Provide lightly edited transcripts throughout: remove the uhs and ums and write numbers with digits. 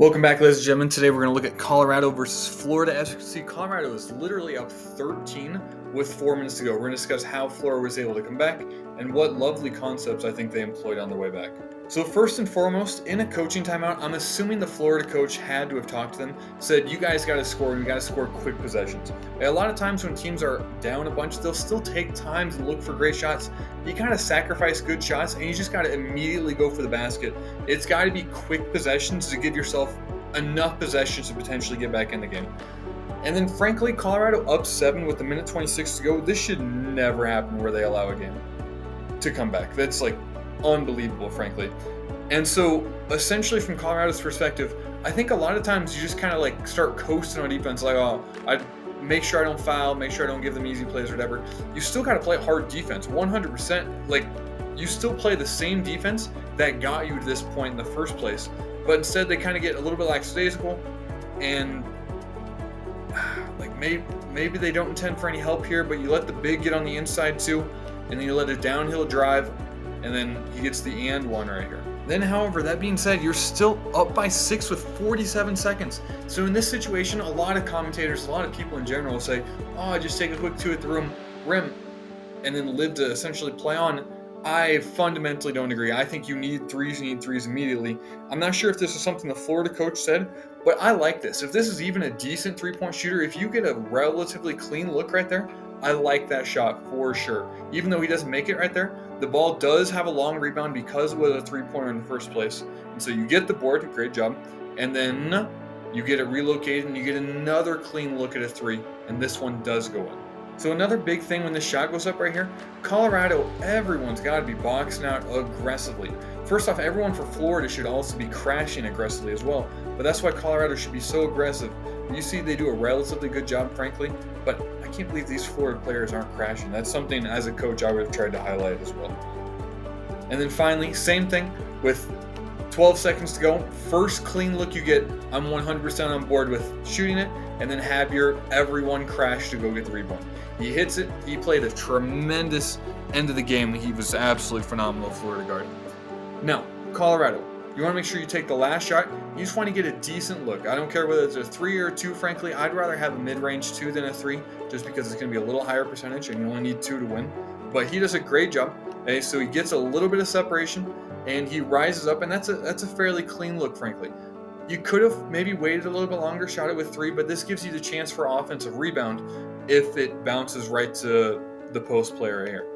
Welcome back, ladies and gentlemen. Today we're going to look at Colorado versus Florida. As you can see, Colorado is literally up 13 with 4 minutes to go. We're going to discuss how Florida was able to come back and what lovely concepts I think they employed on their way back. So first and foremost, in a coaching timeout, I'm assuming the Florida coach had to have talked to them, said, you guys got to score, and you got to score quick possessions. A lot of times when teams are down a bunch, they'll still take time to look for great shots. You kind of sacrifice good shots, and you just got to immediately go for the basket. It's got to be quick possessions to give yourself enough possessions to potentially get back in the game. And then frankly, Colorado up 7 with a minute 26 to go. This should never happen where they allow a game to come back. That's like unbelievable, frankly. And so essentially from Colorado's perspective, I think a lot of times you just kind of like start coasting on defense, like, oh, I make sure I don't foul, make sure I don't give them easy plays or whatever. You still got to play hard defense 100%. Like, you still play the same defense that got you to this point in the first place. But instead, they kind of get a little bit lackadaisical, and like maybe they don't intend for any help here, but you let the big get on the inside too, and then you let a downhill drive, and then he gets the and one right here. Then, however, that being said, you're still up by 6 with 47 seconds. So in this situation, a lot of commentators, a lot of people in general will say, oh, just take a quick 2 at the rim, and then live to essentially play on. I fundamentally don't agree. I think you need threes immediately. I'm not sure if this is something the Florida coach said, but I like this. If this is even a decent three-point shooter, if you get a relatively clean look right there, I like that shot for sure. Even though he doesn't make it right there, the ball does have a long rebound because it was a three-pointer in the first place. And so you get the board, great job, and then you get it relocated and you get another clean look at a three, and this one does go in. So another big thing when this shot goes up right here, Colorado, everyone's got to be boxing out aggressively. First off, everyone for Florida should also be crashing aggressively as well. But that's why Colorado should be so aggressive. You see they do a relatively good job, frankly, but I can't believe these Florida players aren't crashing. That's something, as a coach, I would have tried to highlight as well. And then finally, same thing with 12 seconds to go. First clean look you get, I'm 100% on board with shooting it, and then have your everyone crash to go get the rebound. He hits it. He played a tremendous end of the game. He was absolutely phenomenal, Florida guard. Now, Colorado, you want to make sure you take the last shot. You just want to get a decent look. I don't care whether it's a 3 or a 2, frankly. I'd rather have a mid-range 2 than a 3, just because it's going to be a little higher percentage, and you only need 2 to win. But he does a great job. Okay, so he gets a little bit of separation, and he rises up, and that's a fairly clean look, frankly. You could have maybe waited a little bit longer, shot it with 3, but this gives you the chance for offensive rebound if it bounces right to the post player here.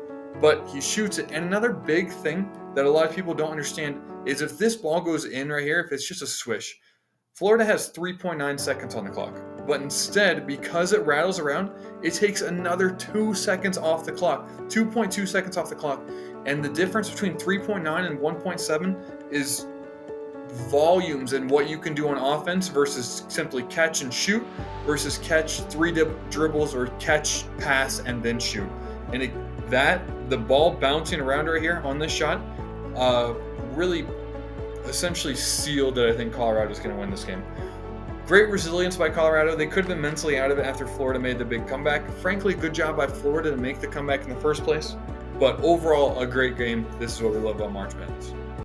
But he shoots it. And another big thing that a lot of people don't understand is if this ball goes in right here, if it's just a swish, Florida has 3.9 seconds on the clock. But instead, because it rattles around, it takes another 2 seconds off the clock, 2.2 seconds off the clock. And the difference between 3.9 and 1.7 is volumes and what you can do on offense versus simply catch and shoot versus catch 3 dribbles or catch, pass, and then shoot. And the ball bouncing around right here on this shot really essentially sealed that I think Colorado is going to win this game. Great resilience by Colorado. They could have been mentally out of it after Florida made the big comeback. Frankly, good job by Florida to make the comeback in the first place. But overall, a great game. This is what we love about March Madness.